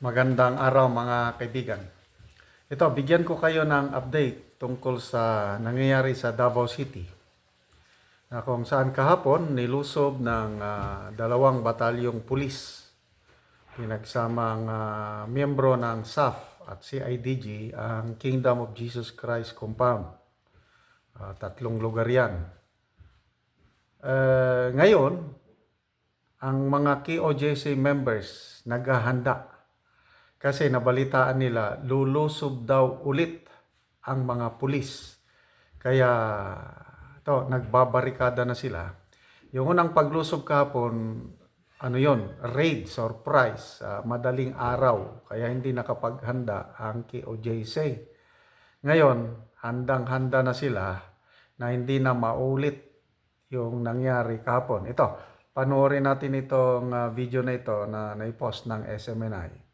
Magandang araw mga kaibigan. Ito, bigyan ko kayo ng update tungkol sa nangyayari sa Davao City. Na kung saan kahapon nilusob ng dalawang batalyong pulis. Pinagsamang miyembro ng SAF at CIDG ang Kingdom of Jesus Christ Compound. Tatlong lugar yan. Ngayon, ang mga KOJC members naghahanda kasi nabalitaan nila lulusob daw ulit ang mga pulis. Kaya nagbabarikada na sila. Yung unang paglusob kahapon, raid, surprise, madaling araw. Kaya hindi nakapaghanda ang KOJC. Ngayon, handang-handa na sila na hindi na maulit yung nangyari kahapon. Ito, panoorin natin itong video na ito na naipost ng SMNI.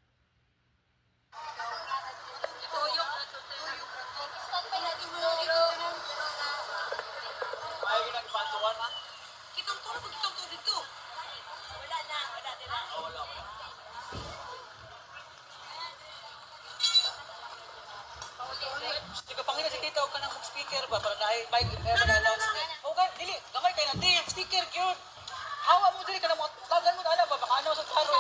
Sige pangina si tita og kanang speaker ba para dai mic announcement. Okay, dili gamay kay nanti speaker gyud. Hawa mo dili kana mo tagan mo ala ba baka ano sa karo.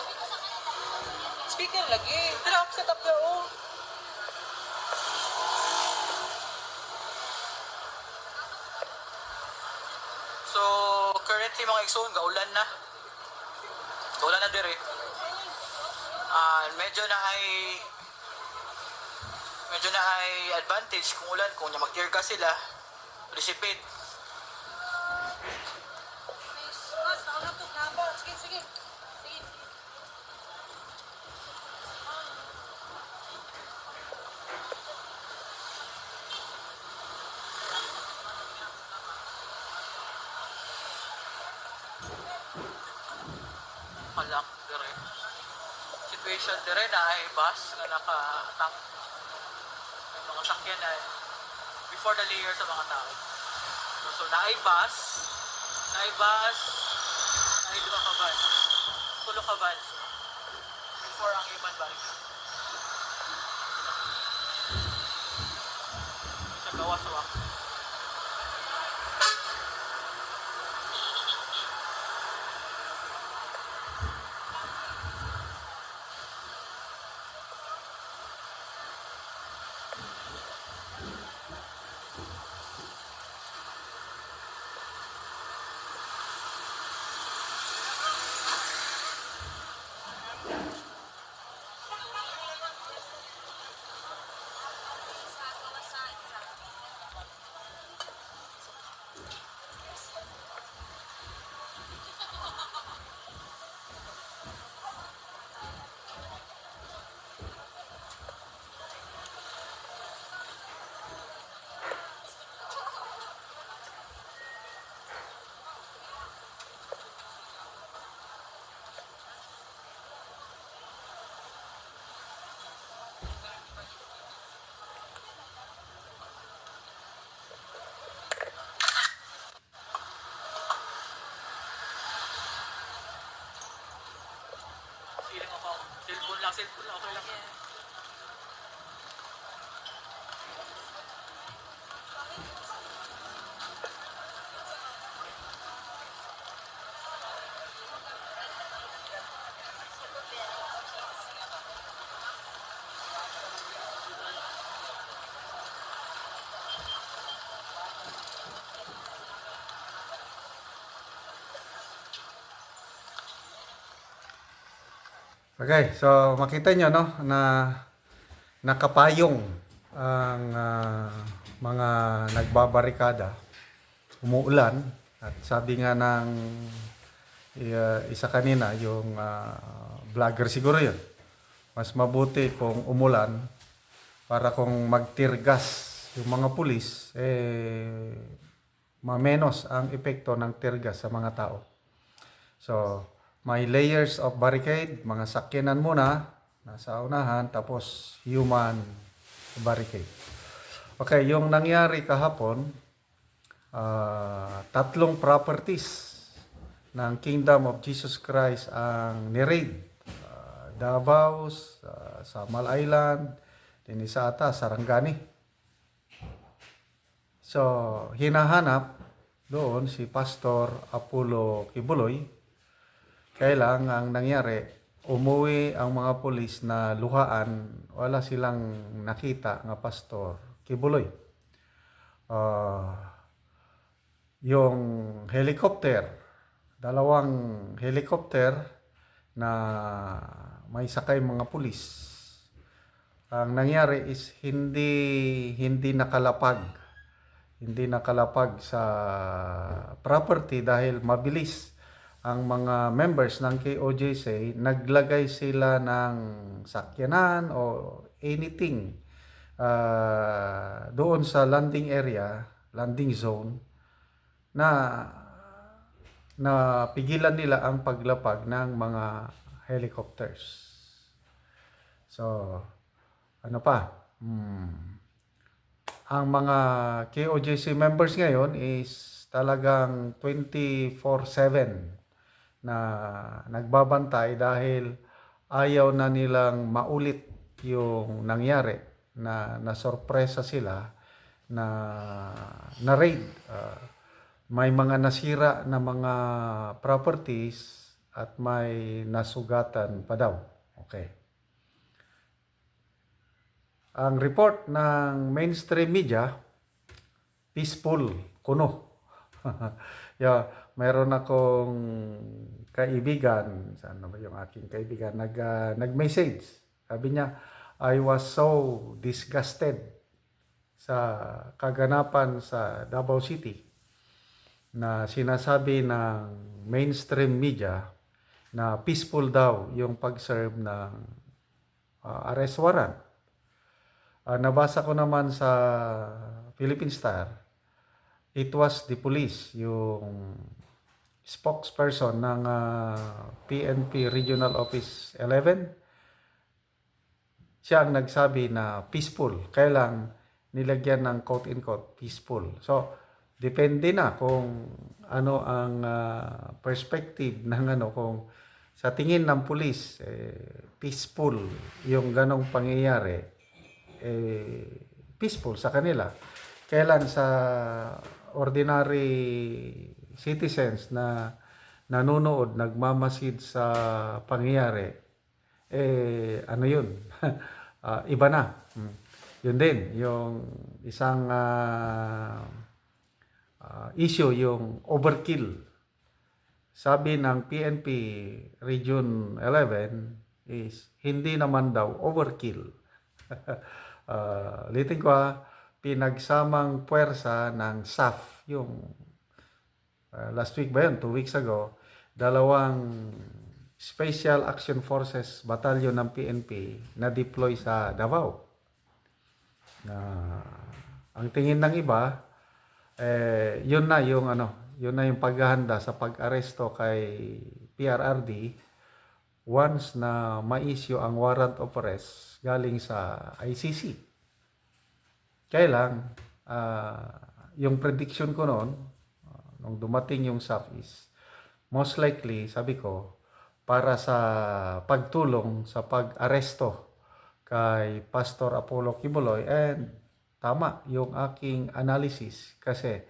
Speaker lagi. Tira set up your own. So currently mga igsoon gaulan na. Gaulan na dire. Medyo na ay advantage kung ulan, kung mag-tear gas sila, dissipate. Sige. Malak, dire. Situation dire na ay bus na naka-tank. Mga sakyan na before the layer sa mga tao. So naibas, dua ka van, tulo ka van before ang iban balik. Sa gawa sa wax. Feeling ako, cellphone lang, okay lang yan. Okay, so makita nyo na nakapayong ang mga nagbabarikada. Umuulan at sabi nga ng isa kanina, yung vlogger siguro yun. Mas mabuti kung umulan para kung mag-tear gas yung mga pulis, mamenos ang epekto ng tear gas sa mga tao. So, may layers of barricade, mga sakyanan muna, nasa unahan, tapos human barricade. Okay, yung nangyari kahapon, tatlong properties ng Kingdom of Jesus Christ ang ni-raid Davao, sa Mal Island, din sa ata, Sarangani. So, hinahanap doon si Pastor Apollo Kibuloy. Kailang ang nangyari, umuwi ang mga pulis na luhaan, wala silang nakita nga Pastor Kibuloy. Yung helicopter, dalawang helicopter na may sakay mga pulis. Ang nangyari is hindi nakalapag. Hindi nakalapag sa property dahil mabilis ang mga members ng KOJC, naglagay sila ng sakyanan o anything doon sa landing area, landing zone, na pigilan nila ang paglapag ng mga helicopters. So, ano pa? Ang mga KOJC members ngayon is talagang 24/7 na nagbabantay dahil ayaw na nilang maulit yung nangyari na nasorpresa sila na raid. May mga nasira na mga properties at may nasugatan pa daw. Okay. Ang report ng mainstream media, peaceful, kuno. Mayroon akong kaibigan, saan na ba yung aking kaibigan, nag-message. Sabi niya, I was so disgusted sa kaganapan sa Davao City na sinasabi ng mainstream media na peaceful daw yung pag-serve ng arrest warrant. Nabasa ko naman sa Philippine Star, it was the police, yung spokesperson ng PNP Regional Office 11. Siya ang nagsabi na peaceful. Kailang nilagyan ng quote-in-quote peaceful. So, depende na kung ano ang perspective ng kung sa tingin ng pulis, peaceful yung ganong pangyayari. Peaceful sa kanila. Kailan sa ordinary citizens na nanonood, nagmamasid sa pangyayari, ano yun? Iba na. Yun din, yung isang issue, yung overkill. Sabi ng PNP Region 11 is hindi naman daw overkill. Litin ko pinagsamang puwersa ng SAF, yung last week ba yun, 2 weeks ago, dalawang Special Action Forces Battalion ng PNP na deploy sa Davao. Ang tingin ng iba, yun na yung paghahanda sa pag-aresto kay PRRD once na ma-issue ang warrant of arrest galing sa ICC. Kaya lang, yung prediction ko noon, nung dumating yung SAF is, most likely, sabi ko, para sa pagtulong sa pag-aresto kay Pastor Apollo Kibuloy. And tama yung aking analysis kasi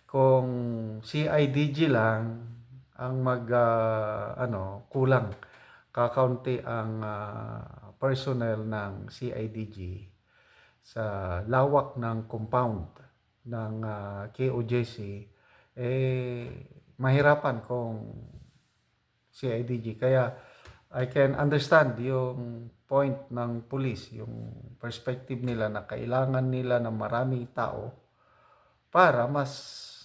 kung CIDG lang ang kulang, kakaunti ang personnel ng CIDG sa lawak ng compound ng KOJC, mahirapan kung CIDG. Kaya I can understand yung point ng police, yung perspective nila na kailangan nila ng maraming tao para mas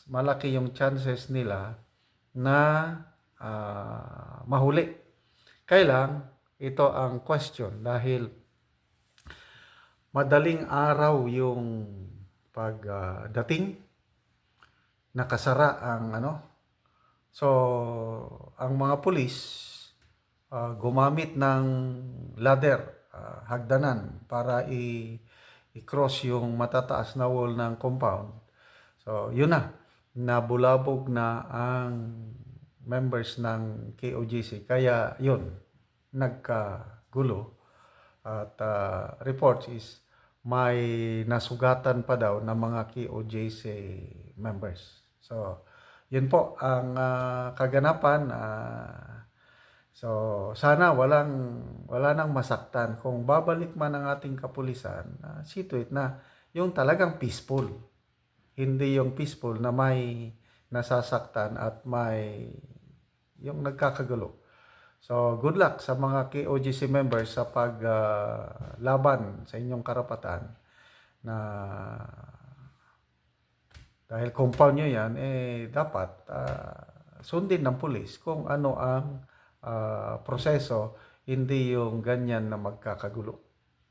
malaki yung chances nila na mahuli. Kailang ito ang question dahil madaling araw yung pagdating, nakasara ang So, ang mga pulis gumamit ng ladder, hagdanan para i-cross yung matataas na wall ng compound. So, yun na, nabulabog na ang members ng KOJC. Kaya yun, gulo at reports is may nasugatan pa daw ng mga KOJC members. So, yun po ang kaganapan. So, sana wala nang masaktan. Kung babalik man ang ating kapulisan, see to it na yung talagang peaceful. Hindi yung peaceful na may nasasaktan at may yung nagkakagulo. So, good luck sa mga KOGC members sa paglaban sa inyong karapatan na dahil compound nyo yan, dapat sundin ng pulis kung ano ang proseso, hindi yung ganyan na magkakagulo.